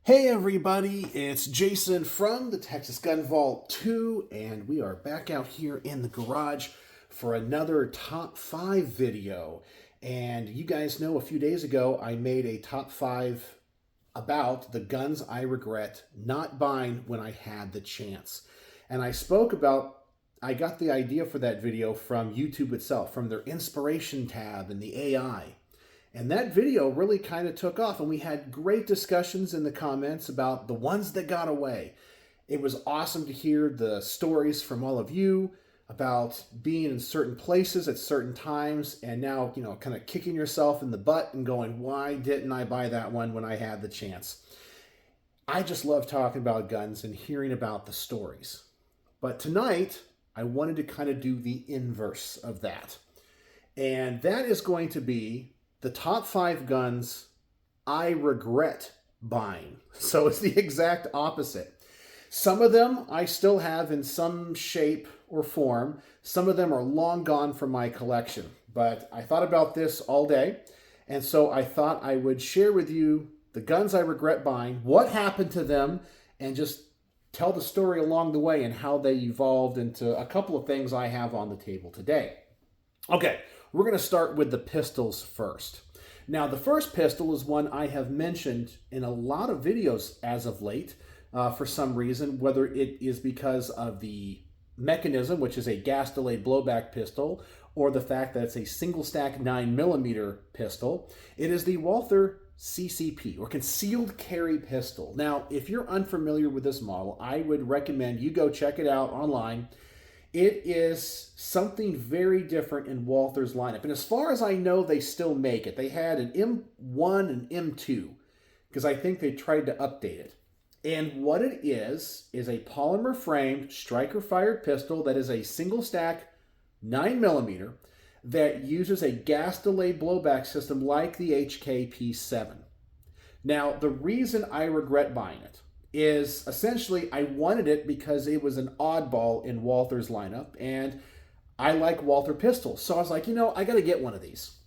Hey everybody, it's Jason from the Texas Gun Vault 2, and we are back out here in the garage for another top 5 video. And you guys know a few days ago I made a top 5 about the guns I regret not buying when I had the chance. And I got the idea for that video from YouTube itself, from their inspiration tab and the AI. And that video really kind of took off, and we had great discussions in the comments about the ones that got away. It was awesome to hear the stories from all of you about being in certain places at certain times and now, kind of kicking yourself in the butt and going, why didn't I buy that one when I had the chance? I just love talking about guns and hearing about the stories. But tonight, I wanted to kind of do the inverse of that. And that is going to be the top 5 guns I regret buying. So it's the exact opposite. Some of them I still have in some shape or form. Some of them are long gone from my collection. But I thought about this all day, and so I thought I would share with you the guns I regret buying, what happened to them, and just tell the story along the way and how they evolved into a couple of things I have on the table today. Okay, we're going to start with the pistols first. Now, the first pistol is one I have mentioned in a lot of videos as of late for some reason, whether it is because of the mechanism, which is a gas-delayed blowback pistol, or the fact that it's a single-stack 9mm pistol. It is the Walther CCP, or concealed carry pistol. Now, if you're unfamiliar with this model, I would recommend you go check it out online. It is something very different in Walther's lineup. And as far as I know, they still make it. They had an M1 and M2, because I think they tried to update it. And what it is a polymer-framed striker-fired pistol that is a single-stack 9mm that uses a gas-delayed blowback system like the HKP7. Now, the reason I regret buying it is essentially I wanted it because it was an oddball in Walther's lineup, and I like Walther pistols. So I was like, I got to get one of these.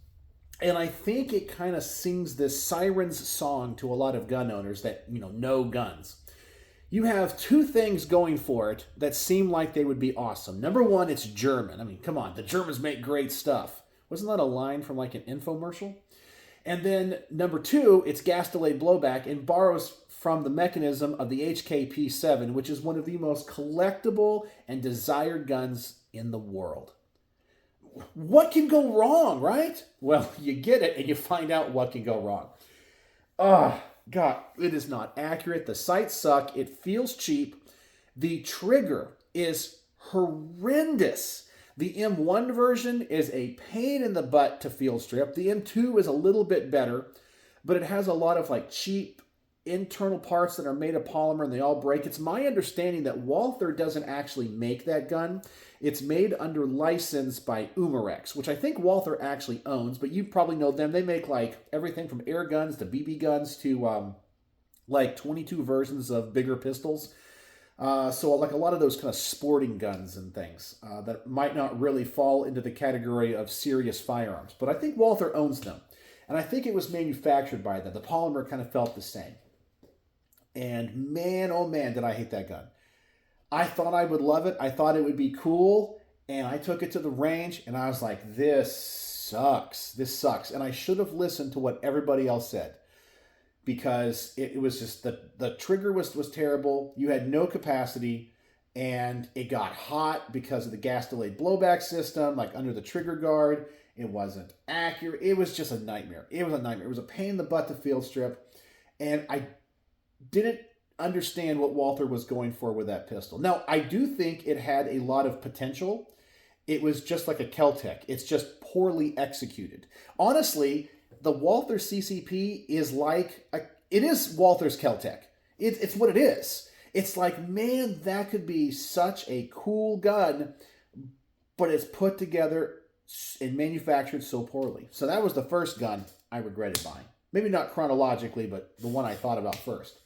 And I think it kind of sings this siren's song to a lot of gun owners that, know guns. You have two things going for it that seem like they would be awesome. Number one, it's German. I mean, come on, the Germans make great stuff. Wasn't that a line from like an infomercial? And then number two, it's gas-delayed blowback and borrows from the mechanism of the HKP7, which is one of the most collectible and desired guns in the world. What can go wrong, right? Well, you get it and you find out what can go wrong. Oh, God, it is not accurate. The sights suck. It feels cheap. The trigger is horrendous. The M1 version is a pain in the butt to field strip. The M2 is a little bit better, but it has a lot of cheap internal parts that are made of polymer and they all break. It's my understanding that Walther doesn't actually make that gun. It's made under license by Umarex, which I think Walther actually owns, but you probably know them. They make everything from air guns to BB guns to 22 versions of bigger pistols. So a lot of those kind of sporting guns and things that might not really fall into the category of serious firearms. But I think Walther owns them. And I think it was manufactured by them. The polymer kind of felt the same. And man, oh man, did I hate that gun. I thought I would love it. I thought it would be cool. And I took it to the range and I was like, this sucks. This sucks. And I should have listened to what everybody else said. Because it was just, the trigger was terrible. You had no capacity. And it got hot because of the gas-delayed blowback system, under the trigger guard. It wasn't accurate. It was just a nightmare. It was a nightmare. It was a pain in the butt to field strip. And I didn't understand what Walther was going for with that pistol. Now, I do think it had a lot of potential. It was just like a Kel-Tec. It's just poorly executed. Honestly, the Walther CCP is it is Walther's Kel-Tec. It's what it is. It's man, that could be such a cool gun, but it's put together and manufactured so poorly. So that was the first gun I regretted buying. Maybe not chronologically, but the one I thought about first.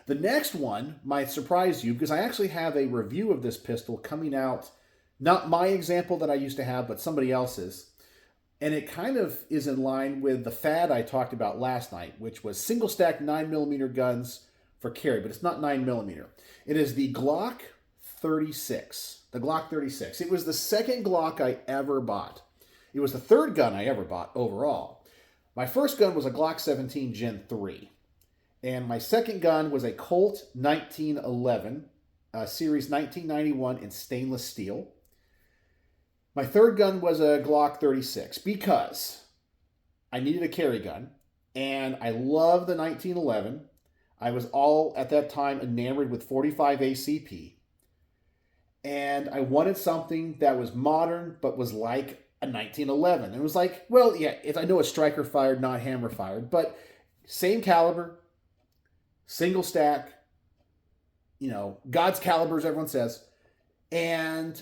The next one might surprise you because I actually have a review of this pistol coming out, not my example that I used to have, but somebody else's. And it kind of is in line with the fad I talked about last night, which was single stack 9mm guns for carry, but it's not 9mm. It is the Glock 36. The Glock 36. It was the second Glock I ever bought. It was the third gun I ever bought overall. My first gun was a Glock 17 Gen 3. And my second gun was a Colt 1911, Series 1991 in stainless steel. My third gun was a Glock 36 because I needed a carry gun. And I love the 1911. I was all, at that time, enamored with 45 ACP. And I wanted something that was modern, but was like a 1911. It was like, well, yeah, I know it's striker fired, not hammer fired, but same caliber, single stack, you know, God's calibers, everyone says. And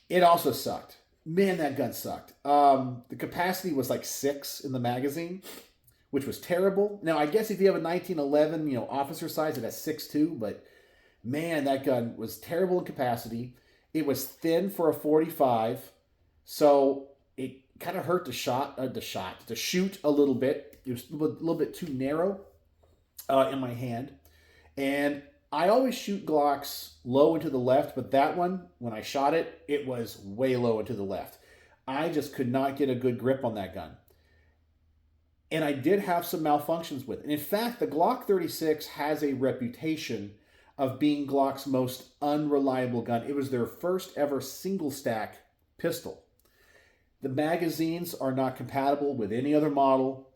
it also sucked. Man, that gun sucked. The capacity was like 6 in the magazine, which was terrible. Now, I guess if you have a 1911, you know, officer size, it has 6.2, but man, that gun was terrible in capacity. It was thin for a 45, so it kind of hurt to shoot a little bit. It was a little bit too narrow in my hand. And I always shoot Glocks low and to the left, but that one, when I shot it, it was way low and to the left. I just could not get a good grip on that gun. And I did have some malfunctions with it. And in fact, the Glock 36 has a reputation of being Glock's most unreliable gun. It was their first ever single stack pistol. The magazines are not compatible with any other model.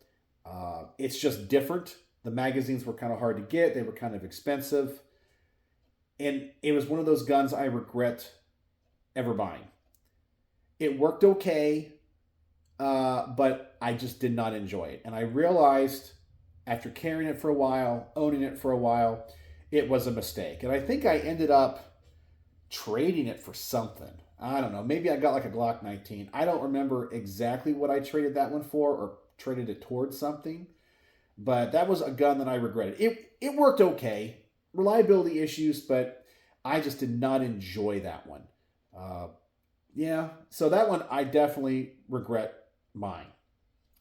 It's just different. The magazines were kind of hard to get. They were kind of expensive. And it was one of those guns I regret ever buying. It worked okay, but I just did not enjoy it. And I realized after carrying it for a while, owning it for a while, it was a mistake. And I think I ended up trading it for something. I don't know. Maybe I got like a Glock 19. I don't remember exactly what I traded that one for or traded it towards something. But that was a gun that I regretted. It worked okay. Reliability issues, but I just did not enjoy that one. Yeah, so that one I definitely regret buying.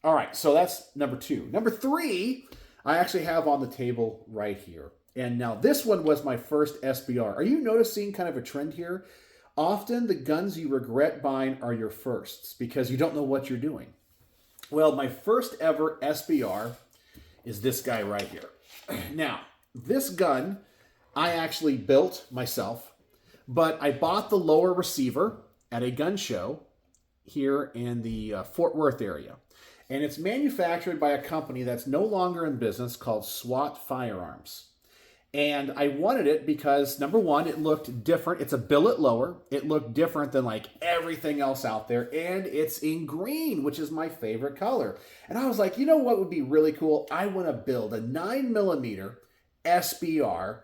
All right, so that's number 2. Number 3, I actually have on the table right here. And now this one was my first SBR. Are you noticing kind of a trend here? Often the guns you regret buying are your firsts because you don't know what you're doing. Well, my first ever SBR is this guy right here. Now, this gun I actually built myself, but I bought the lower receiver at a gun show here in the Fort Worth area. And it's manufactured by a company that's no longer in business called SWAT Firearms. And I wanted it because, number one, it looked different. It's a billet lower. It looked different than like everything else out there. And it's in green, which is my favorite color. And I was like, you know what would be really cool? I want to build a 9mm SBR.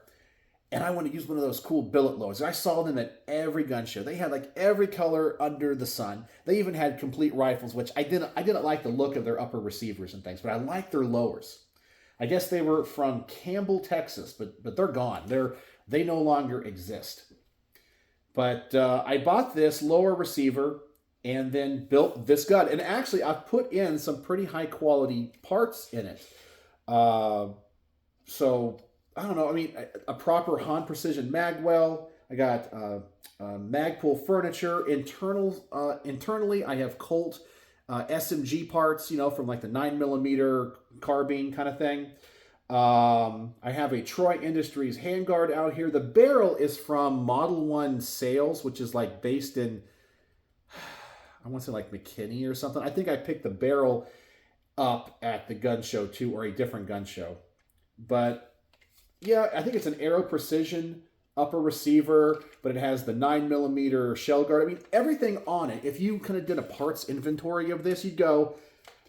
And I want to use one of those cool billet lowers. I saw them at every gun show. They had like every color under the sun. They even had complete rifles, which I didn't like the look of their upper receivers and things, but I liked their lowers. I guess they were from Campbell, Texas, but they're gone. They no longer exist. But I bought this lower receiver and then built this gun. And actually, I've put in some pretty high quality parts in it. So, I don't know. I mean, a proper Han Precision magwell. I got Magpul furniture. Internally, I have Colt SMG parts, you know, from like the 9mm carbine kind of thing. I have a Troy Industries handguard out here. The barrel is from Model 1 Sales, which is like based in, I want to say like McKinney or something. I think I picked the barrel up at the gun show too, or a different gun show. But yeah, I think it's an Aero Precision upper receiver, but it has the 9mm shell guard. I mean, everything on it. If you kind of did a parts inventory of this, you'd go,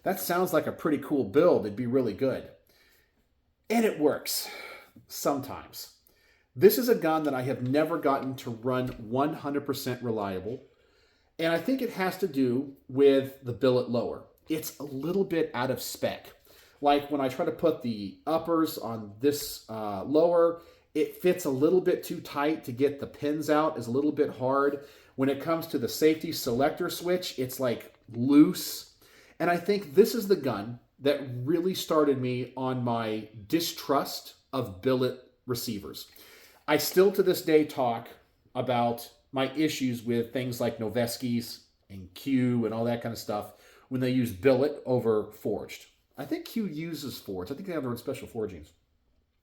that sounds like a pretty cool build. It'd be really good. And it works sometimes. This is a gun that I have never gotten to run 100% reliable. And I think it has to do with the billet lower. It's a little bit out of spec. Like when I try to put the uppers on this lower, it fits a little bit too tight to get the pins out. It's a little bit hard. When it comes to the safety selector switch, it's like loose. And I think this is the gun that really started me on my distrust of billet receivers. I still to this day talk about my issues with things like Noveski's and Q and all that kind of stuff when they use billet over forged. I think Q uses forged. I think they have their own special forgings.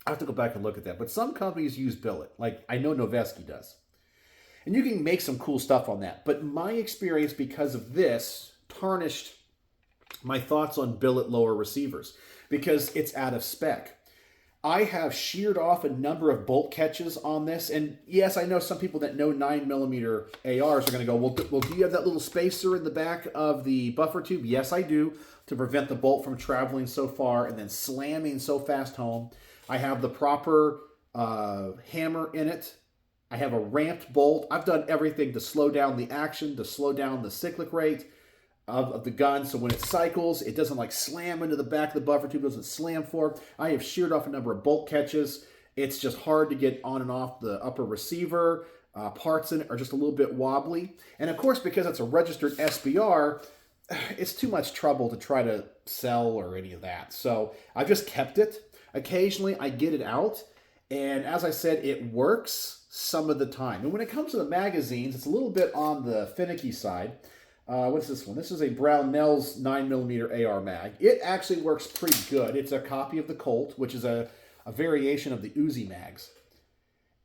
I have to go back and look at that. But some companies use billet. Like I know Noveski does. And you can make some cool stuff on that. But my experience because of this tarnished my thoughts on billet lower receivers because it's out of spec. I have sheared off a number of bolt catches on this. And yes, I know some people that know 9mm ARs are going to go, well, do you have that little spacer in the back of the buffer tube? Yes, I do, to prevent the bolt from traveling so far and then slamming so fast home. I have the proper hammer in it. I have a ramped bolt. I've done everything to slow down the action, to slow down the cyclic rate of the gun, so when it cycles, it doesn't like slam into the back of the buffer tube, doesn't slam forward. I have sheared off a number of bolt catches. It's just hard to get on and off the upper receiver. Parts in it are just a little bit wobbly. And of course, because it's a registered SBR, it's too much trouble to try to sell or any of that. So I've just kept it. Occasionally I get it out. And as I said, it works some of the time. And when it comes to the magazines, it's a little bit on the finicky side. What's this one? This is a Brownell's 9mm AR mag. It actually works pretty good. It's a copy of the Colt, which is a variation of the Uzi mags.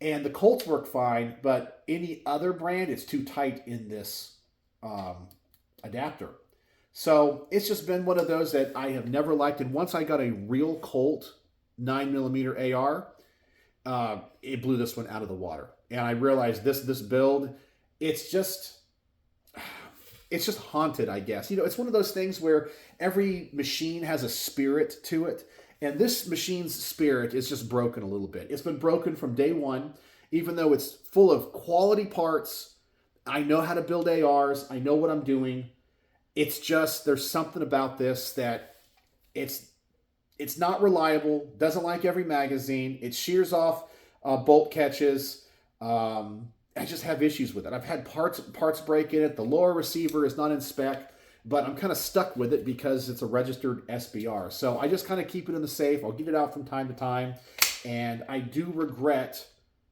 And the Colts work fine, but any other brand, it's too tight in this adapter. So it's just been one of those that I have never liked. And once I got a real Colt 9mm AR, it blew this one out of the water. And I realized this build, it's just haunted, I guess. You know, it's one of those things where every machine has a spirit to it. And this machine's spirit is just broken a little bit. It's been broken from day one, even though it's full of quality parts. I know how to build ARs. I know what I'm doing. It's just, there's something about this that it's not reliable, doesn't like every magazine. It shears off bolt catches. I just have issues with it. I've had parts break in it. The lower receiver is not in spec, but I'm kind of stuck with it because it's a registered SBR. So I just kind of keep it in the safe. I'll get it out from time to time. And I do regret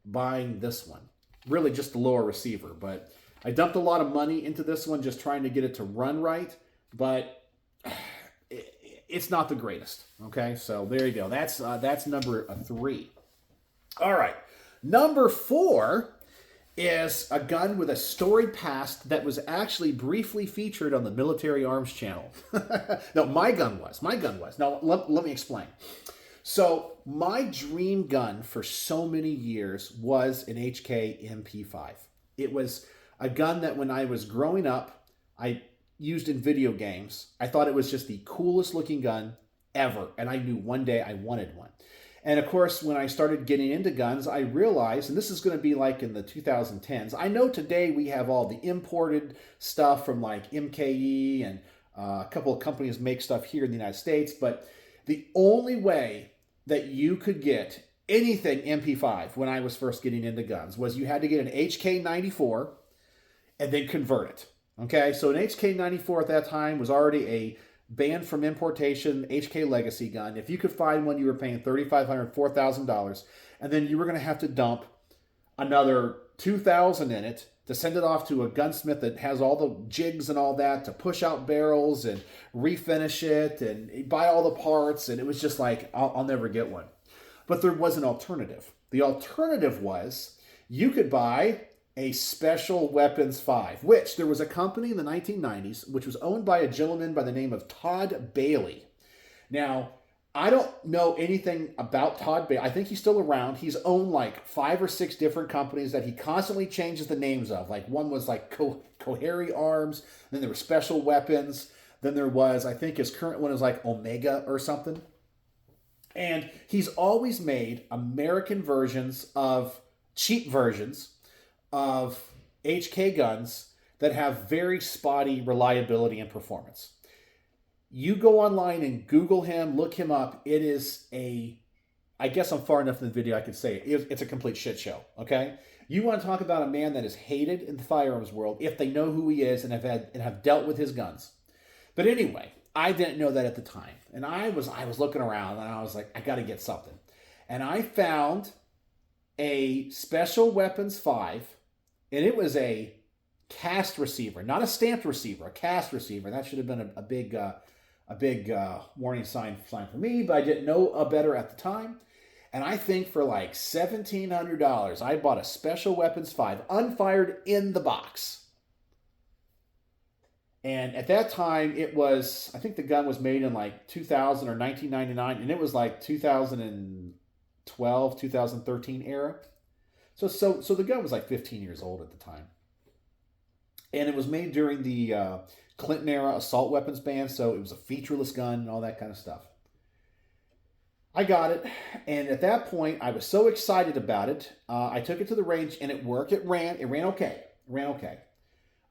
buying this one. Really just the lower receiver. But I dumped a lot of money into this one just trying to get it to run right. But it's not the greatest. Okay, so there you go. That's number 3. All right, number 4 is a gun with a storied past that was actually briefly featured on the Military Arms channel. No, my gun was. Now, let me explain. So, my dream gun for so many years was an HK MP5. It was a gun that when I was growing up, I used in video games. I thought it was just the coolest looking gun ever, and I knew one day I wanted one. And of course, when I started getting into guns, I realized, and this is going to be like in the 2010s, I know today we have all the imported stuff from like MKE and a couple of companies make stuff here in the United States, but the only way that you could get anything MP5 when I was first getting into guns was you had to get an HK94 and then convert it. Okay, so an HK94 at that time was already a banned from importation HK legacy gun. If you could find one, you were paying $3,500, $4,000, and then you were going to have to dump another $2,000 in it to send it off to a gunsmith that has all the jigs and all that to push out barrels and refinish it and buy all the parts. And it was just like, I'll never get one. But there was an alternative. The alternative was you could buy a special Weapons 5, which there was a company in the 1990s, which was owned by a gentleman by the name of Todd Bailey. Now, I don't know anything about Todd Bailey. I think he's still around. He's owned like 5 or 6 different companies that he constantly changes the names of. Like one was like Coheri Arms, then there were Special Weapons, then there was, I think his current one is like Omega or something. And he's always made American versions of, cheap versions of HK guns that have very spotty reliability and performance. You go online and Google him, look him up. It is I guess I'm far enough in the video I could say it. It's a complete shit show, okay? You want to talk about a man that is hated in the firearms world if they know who he is and have dealt with his guns. But anyway, I didn't know that at the time. And I was looking around and I was like, I got to get something. and I found a Special Weapons 5, and it was a cast receiver, not a stamped receiver, a cast receiver. That should have been a big warning sign for me, but I didn't know better at the time. And I think for like $1,700, I bought a Special Weapons 5, unfired in the box. And at that time, it was, I think the gun was made in like 2000 or 1999, and it was like 2012, 2013 era. So the gun was like 15 years old at the time. And it was made during the Clinton era assault weapons ban, so it was a featureless gun and all that kind of stuff. I got it, and at that point, I was so excited about it. I took it to the range, and it worked. It ran okay.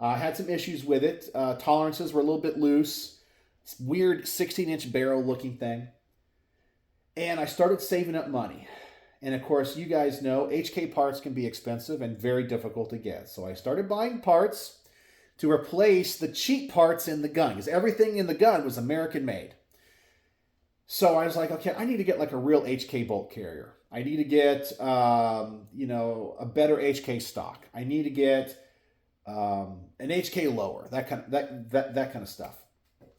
I had some issues with it. Tolerances were a little bit loose. It's weird 16-inch barrel looking thing. And I started saving up money. And of course, you guys know HK parts can be expensive and very difficult to get. So I started buying parts to replace the cheap parts in the gun, because everything in the gun was American made. So I was like, okay, I need to get like a real HK bolt carrier. I need to get, a better HK stock. I need to get an HK lower, that kind of stuff.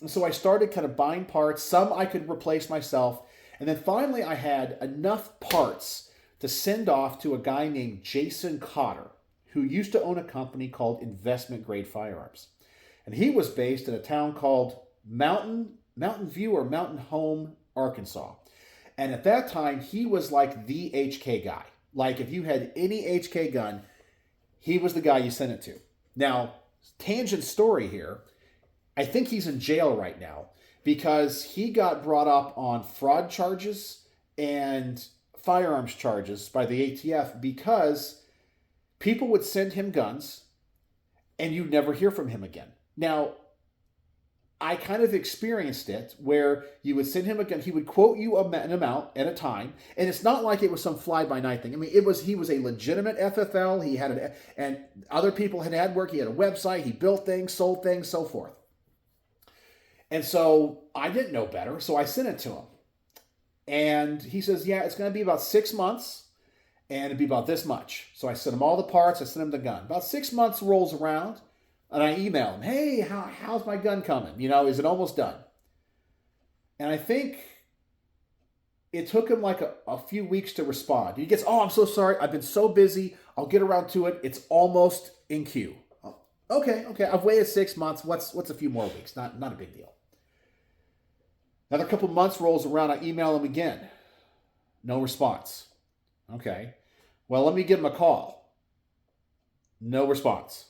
And so I started kind of buying parts. Some I could replace myself. And then finally I had enough parts to send off to a guy named Jason Cotter, who used to own a company called Investment Grade Firearms. And he was based in a town called Mountain View or Mountain Home, Arkansas. And at that time, he was like the HK guy. Like if you had any HK gun, he was the guy you sent it to. Now, tangent story here, I think he's in jail right now because he got brought up on fraud charges and firearms charges by the ATF because people would send him guns and you'd never hear from him again. Now, I kind of experienced it where you would send him a gun, he would quote you an amount at a time, and it's not like it was some fly-by-night thing. I mean, he was a legitimate FFL. He had and other people had work. He had a website. He built things, sold things, so forth. And so I didn't know better, so I sent it to him. And he says, yeah, it's going to be about 6 months, and it'd be about this much. So I sent him all the parts. I sent him the gun. About 6 months rolls around. And I email him, hey, how's my gun coming? Is it almost done? And I think it took him like a few weeks to respond. He gets, I'm so sorry. I've been so busy. I'll get around to it. It's almost in queue. Okay. I've waited 6 months. What's a few more weeks? Not a big deal. Another couple months rolls around. I email him again. No response. Okay. Well, let me give him a call. No response.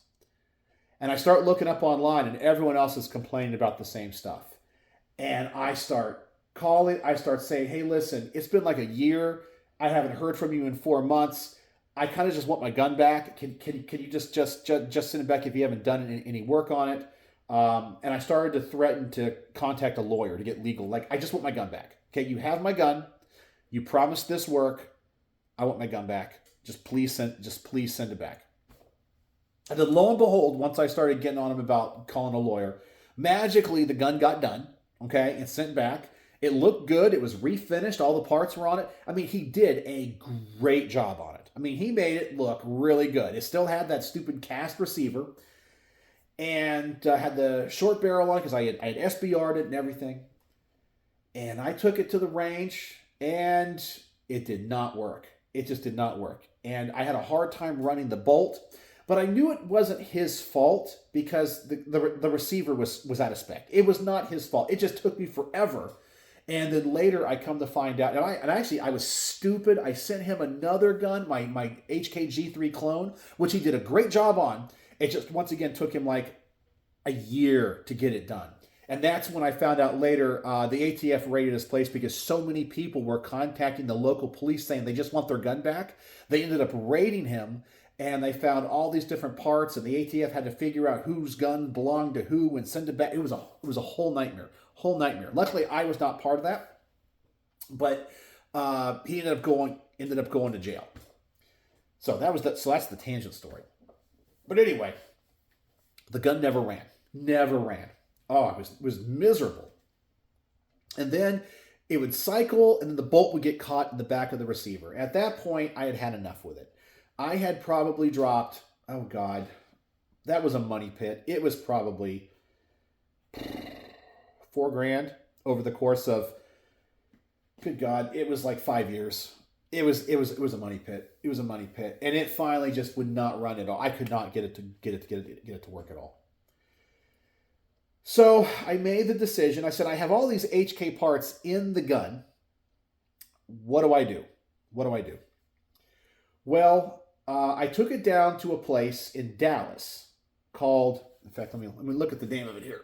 And I start looking up online, and everyone else is complaining about the same stuff. And I start calling. I start saying, hey, listen, it's been like a year. I haven't heard from you in 4 months. I kind of just want my gun back. Can you just send it back if you haven't done any work on it? And I started to threaten to contact a lawyer to get legal. Like, I just want my gun back. Okay, you have my gun. You promised this work. I want my gun back. Just please send it back. And then lo and behold, once I started getting on him about calling a lawyer, magically the gun got done, okay, and sent back. It looked good. It was refinished. All the parts were on it. I mean, he did a great job on it. I mean, he made it look really good. It still had that stupid cast receiver and had the short barrel on it because I had SBR'd it and everything. And I took it to the range, and it did not work. It just did not work. And I had a hard time running the bolt. But I knew it wasn't his fault because the receiver was out of spec. It was not his fault. It just took me forever. And then later I come to find out, and I was stupid. I sent him another gun, my HKG3 clone, which he did a great job on. It just, once again, took him like a year to get it done. And that's when I found out later the ATF raided his place because so many people were contacting the local police saying they just want their gun back. They ended up raiding him. And they found all these different parts, and the ATF had to figure out whose gun belonged to who and send it back. It was a whole nightmare. Luckily, I was not part of that, but he ended up going to jail. So that's the tangent story. But anyway, the gun never ran. Oh, it was miserable. And then it would cycle, and then the bolt would get caught in the back of the receiver. At that point, I had had enough with it. I had probably dropped, oh God, that was a money pit. It was probably $4,000 over the course of, good God, it was like 5 years. It was a money pit. It was a money pit, and it finally just would not run at all. I could not get it to work at all. So I made the decision. I said, I have all these HK parts in the gun. What do I do? What do I do? Well, I took it down to a place in Dallas called, in fact, let me look at the name of it here.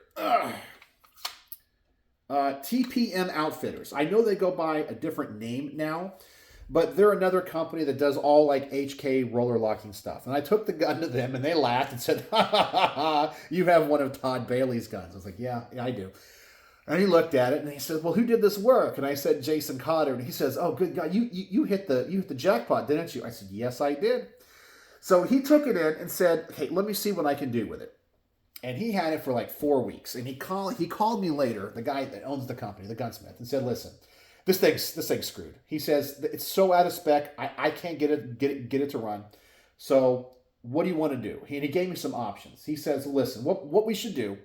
TPM Outfitters. I know they go by a different name now, but they're another company that does all like HK roller locking stuff. And I took the gun to them, and they laughed and said, ha, ha, ha, ha, you have one of Todd Bailey's guns. I was like, yeah, I do. And he looked at it, and he said, well, who did this work? And I said, Jason Cotter. And he says, oh, good God, you hit the jackpot, didn't you? I said, yes, I did. So he took it in and said, hey, let me see what I can do with it. And he had it for like 4 weeks. And he called me later, the guy that owns the company, the gunsmith, and said, listen, this thing's screwed. He says, it's so out of spec, I can't get it to run. So what do you want to do? And he gave me some options. He says, listen, what we should do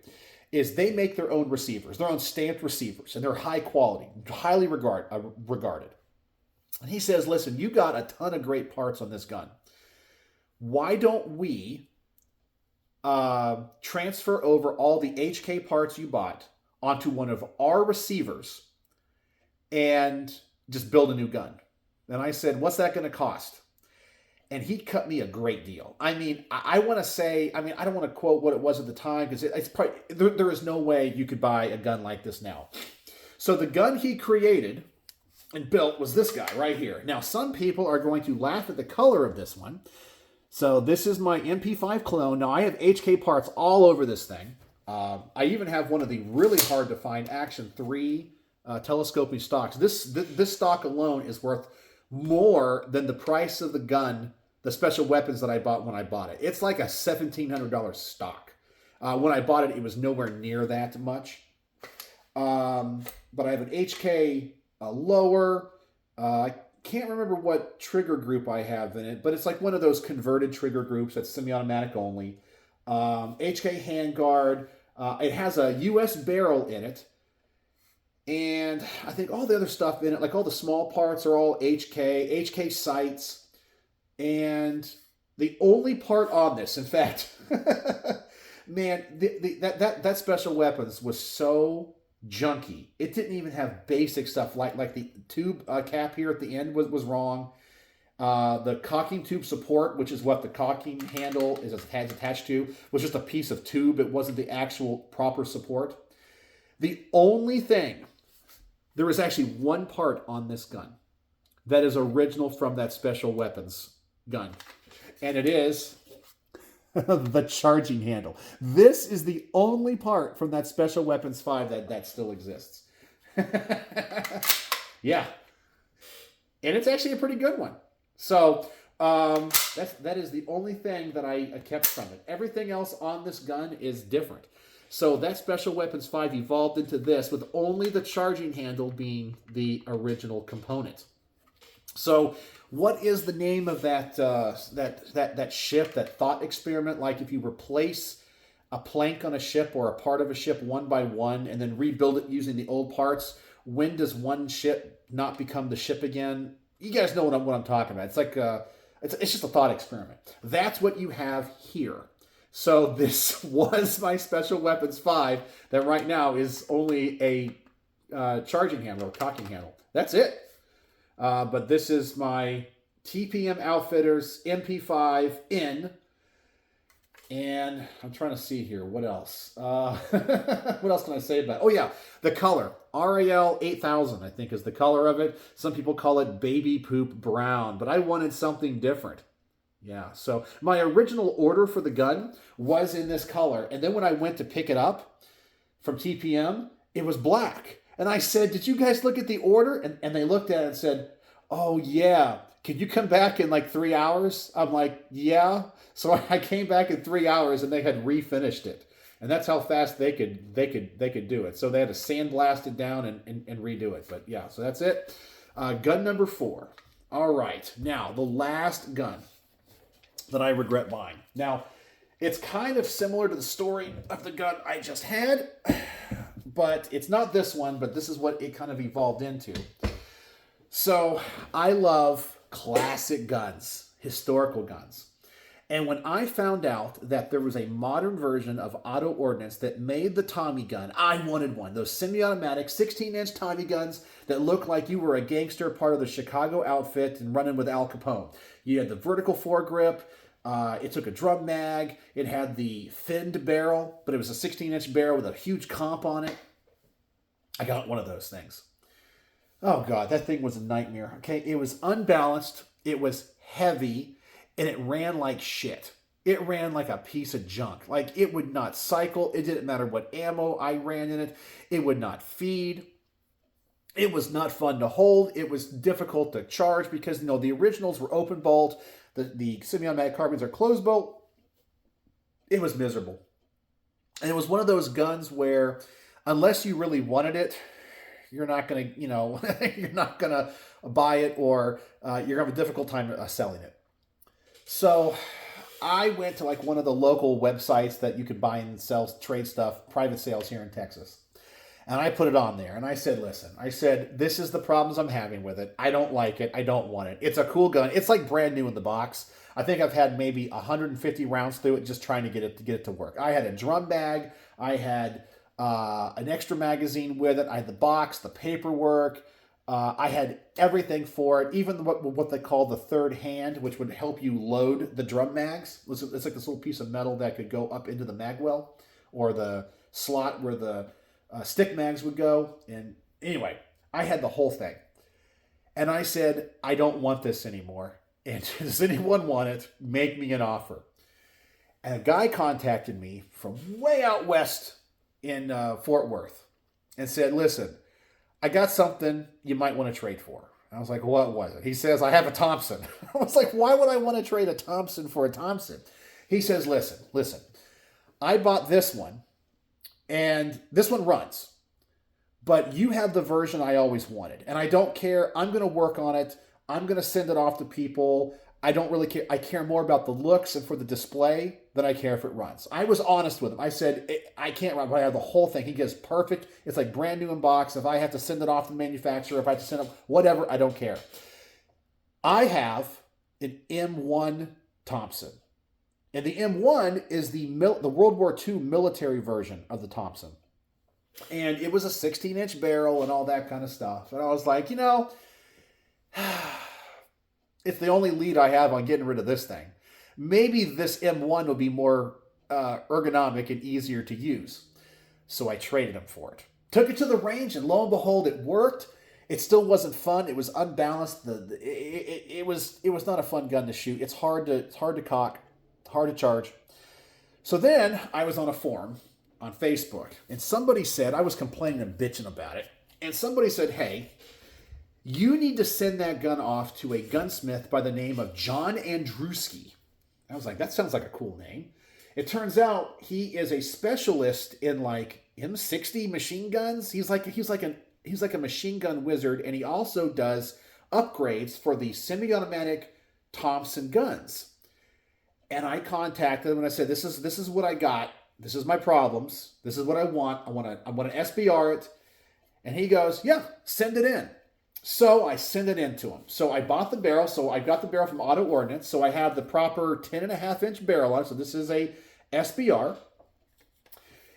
is they make their own receivers, their own stamped receivers, and they're high quality, highly regarded. And he says, listen, you got a ton of great parts on this gun. Why don't we transfer over all the HK parts you bought onto one of our receivers and just build a new gun? And I said, what's that going to cost? And he cut me a great deal. I mean, I want to say, I don't want to quote what it was at the time, because it's probably, there is no way you could buy a gun like this now. So the gun he created and built was this guy right here. Now, some people are going to laugh at the color of this one. So this is my MP5 clone. Now, I have HK parts all over this thing. I even have one of the really hard to find Action 3 telescoping stocks. This stock alone is worth more than the price of the gun, the special weapons that I bought when I bought it. It's like a $1,700 stock. When I bought it, it was nowhere near that much. But I have an HK lower. I can't remember what trigger group I have in it, but it's like one of those converted trigger groups that's semi-automatic only. HK handguard. It has a US barrel in it. And I think all the other stuff in it, like all the small parts, are all HK sights. And the only part on this, in fact, man, that special weapons was so junky. It didn't even have basic stuff like the tube cap here at the end was wrong. The cocking tube support, which is what the cocking handle is attached to, was just a piece of tube. It wasn't the actual proper support. The only thing, there is actually one part on this gun that is original from that special weapons gun. And it is the charging handle. This is the only part from that Special Weapons 5 that still exists. Yeah. And it's actually a pretty good one. So that is the only thing that I kept from it. Everything else on this gun is different. So that Special Weapons 5 evolved into this, with only the charging handle being the original component. So what is the name of that ship, that thought experiment? Like if you replace a plank on a ship or a part of a ship one by one and then rebuild it using the old parts, when does one ship not become the ship again? You guys know what I'm talking about. It's like it's just a thought experiment. That's what you have here. So this was my Special Weapons 5 that right now is only a charging handle or cocking handle. That's it. But this is my TPM Outfitters MP5 in. And I'm trying to see here. What else? What else can I say about it? Oh, yeah. The color. RAL 8000, I think, is the color of it. Some people call it baby poop brown. But I wanted something different. Yeah, so my original order for the gun was in this color. And then when I went to pick it up from TPM, it was black. And I said, did you guys look at the order? And they looked at it and said, oh, yeah. Can you come back in like 3 hours? I'm like, yeah. So I came back in 3 hours and they had refinished it. And that's how fast they could do it. So they had to sandblast it down and redo it. But yeah, so that's it. Gun number 4. All right, now the last gun that I regret buying. Now, it's kind of similar to the story of the gun I just had, but it's not this one, but this is what it kind of evolved into. So I love classic guns, historical guns. And when I found out that there was a modern version of Auto Ordinance that made the Tommy gun, I wanted one. Those semi-automatic 16-inch Tommy guns that looked like you were a gangster, part of the Chicago outfit and running with Al Capone. You had the vertical foregrip. It took a drum mag. It had the thinned barrel, but it was a 16-inch barrel with a huge comp on it. I got one of those things. Oh, God, that thing was a nightmare. Okay, it was unbalanced. It was heavy. And it ran like shit. It ran like a piece of junk. Like, it would not cycle. It didn't matter what ammo I ran in it. It would not feed. It was not fun to hold. It was difficult to charge because, the originals were open bolt. The semi-automatic carbines are closed bolt. It was miserable. And it was one of those guns where, unless you really wanted it, you're not going to, you're not going to buy it, or you're going to have a difficult time selling it. So I went to like one of the local websites that you could buy and sell trade stuff, private sales here in Texas. And I put it on there and I said, listen, this is the problems I'm having with it. I don't like it. I don't want it. It's a cool gun. It's like brand new in the box. I think I've had maybe 150 rounds through it just trying to get it to work. I had a drum bag. I had an extra magazine with it. I had the box, the paperwork. I had everything for it, even what they call the third hand, which would help you load the drum mags. It's like this little piece of metal that could go up into the mag well, or the slot where the stick mags would go. And anyway, I had the whole thing. And I said, I don't want this anymore. And does anyone want it? Make me an offer. And a guy contacted me from way out west in Fort Worth and said, listen, I got something you might want to trade for. I was like, what was it? He says, I have a Thompson. I was like, why would I want to trade a Thompson for a Thompson? He says, listen, I bought this one, and this one runs, but you have the version I always wanted, and I don't care. I'm going to work on it. I'm going to send it off to people. I don't really care. I care more about the looks and for the display than I care if it runs. I was honest with him. I said, I can't run, but I have the whole thing. He goes, perfect. It's like brand new in box. If I have to send it off to the manufacturer, if I have to send it, whatever, I don't care. I have an M1 Thompson. And the M1 is the World War II military version of the Thompson. And it was a 16-inch barrel and all that kind of stuff. And I was like, it's the only lead I have on getting rid of this thing. Maybe this M1 will be more ergonomic and easier to use. So I traded him for it. Took it to the range, and lo and behold, it worked. It still wasn't fun. It was unbalanced. It was not a fun gun to shoot. It's hard to cock, hard to charge. So then I was on a forum on Facebook, and somebody said, I was complaining and bitching about it, and somebody said, hey, you need to send that gun off to a gunsmith by the name of John Andruski. I was like, that sounds like a cool name. It turns out he is a specialist in like M60 machine guns. He's like a machine gun wizard, and he also does upgrades for the semi-automatic Thompson guns. And I contacted him and I said, this is what I got. This is my problems. This is what I want. I want to SBR it. And he goes, yeah, send it in. So I send it in to him. So I bought the barrel. So I got the barrel from Auto Ordinance. So I have the proper 10.5-inch barrel on it. So this is a SBR.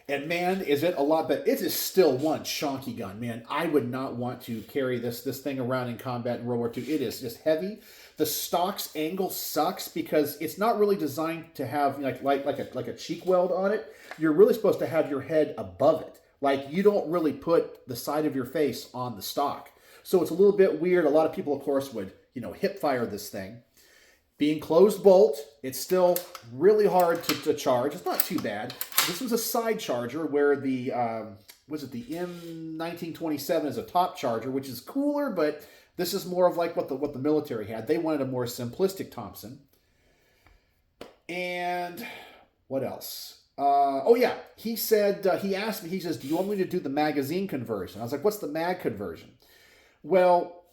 And man, is it a lot better. It is still one chonky gun, man. I would not want to carry this thing around in combat in World War II. It is just heavy. The stock's angle sucks because it's not really designed to have like a cheek weld on it. You're really supposed to have your head above it. Like, you don't really put the side of your face on the stock. So it's a little bit weird. A lot of people, of course, would, hip fire this thing. Being closed bolt, it's still really hard to charge. It's not too bad. This was a side charger where the, the M1927 is a top charger, which is cooler, but this is more of like what the military had. They wanted a more simplistic Thompson. And what else? Oh yeah, he said, he asked me, he says, do you want me to do the magazine conversion? I was like, what's the mag conversion? Well,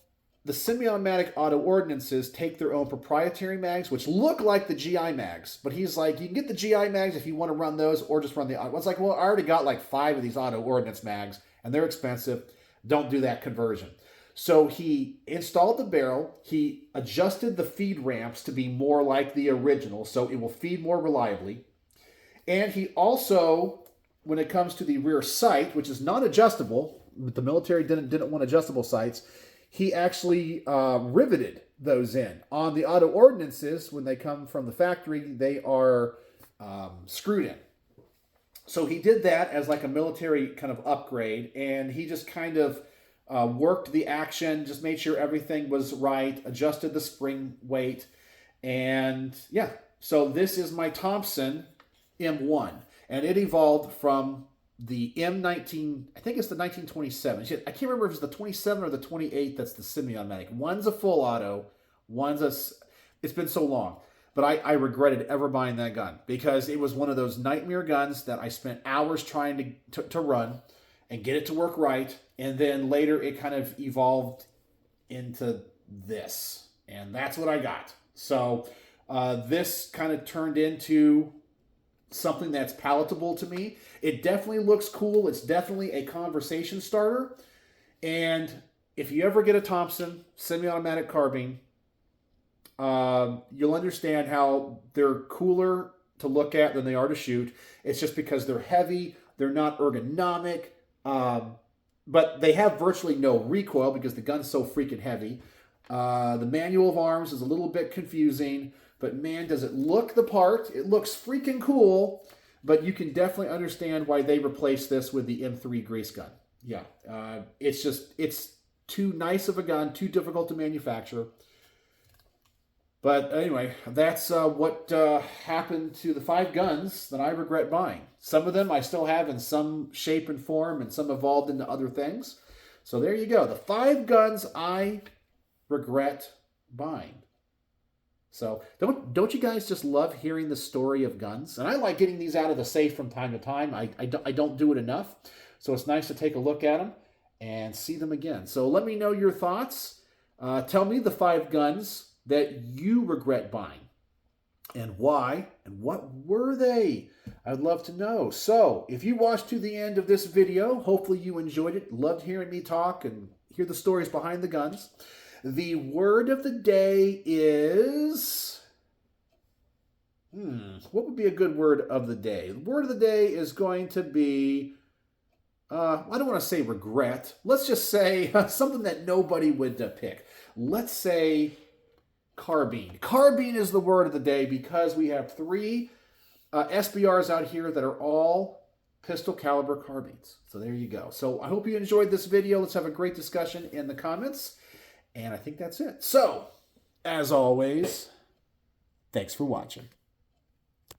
the semi-automatic auto ordinances take their own proprietary mags, which look like the GI mags. But he's like, you can get the GI mags if you want to run those, or just run the auto. I was like, well, I already got like 5 of these auto ordinance mags, and they're expensive. Don't do that conversion. So he installed the barrel. He adjusted the feed ramps to be more like the original, so it will feed more reliably. And he also, when it comes to the rear sight, which is not adjustable, but the military didn't want adjustable sights, he actually riveted those in. On the auto ordinances, when they come from the factory, they are screwed in. So he did that as like a military kind of upgrade, and he just kind of worked the action, just made sure everything was right, adjusted the spring weight, and yeah. So this is my Thompson M1, and it evolved from the M19, I think it's the 1927. I can't remember if it's the 27 or the 28 that's the semi-automatic. One's a full auto, one's a... It's been so long. But I regretted ever buying that gun because it was one of those nightmare guns that I spent hours trying to run and get it to work right. And then later it kind of evolved into this. And that's what I got. So this kind of turned into something that's palatable to me. It definitely looks cool. It's definitely a conversation starter. And if you ever get a Thompson semi-automatic carbine, you'll understand how they're cooler to look at than they are to shoot. It's just because they're heavy, they're not ergonomic, but they have virtually no recoil because the gun's so freaking heavy. The manual of arms is a little bit confusing, but man, does it look the part. It looks freaking cool, but you can definitely understand why they replaced this with the M3 grease gun. Yeah, it's too nice of a gun, too difficult to manufacture. But anyway, that's what happened to the 5 guns that I regret buying. Some of them I still have in some shape and form, and some evolved into other things. So there you go. The 5 guns I regret buying. So don't you guys just love hearing the story of guns? And I like getting these out of the safe from time to time. I don't do it enough. So it's nice to take a look at them and see them again. So let me know your thoughts. Tell me the 5 guns that you regret buying and why, and what were they? I'd love to know. So if you watched to the end of this video, hopefully you enjoyed it, loved hearing me talk and hear the stories behind the guns. The word of the day is, what would be a good word of the day? The word of the day is going to be, I don't want to say regret. Let's just say something that nobody would pick. Let's say carbine. Carbine is the word of the day because we have 3 SBRs out here that are all pistol caliber carbines. So there you go. So I hope you enjoyed this video. Let's have a great discussion in the comments. And I think that's it. So, as always, thanks for watching.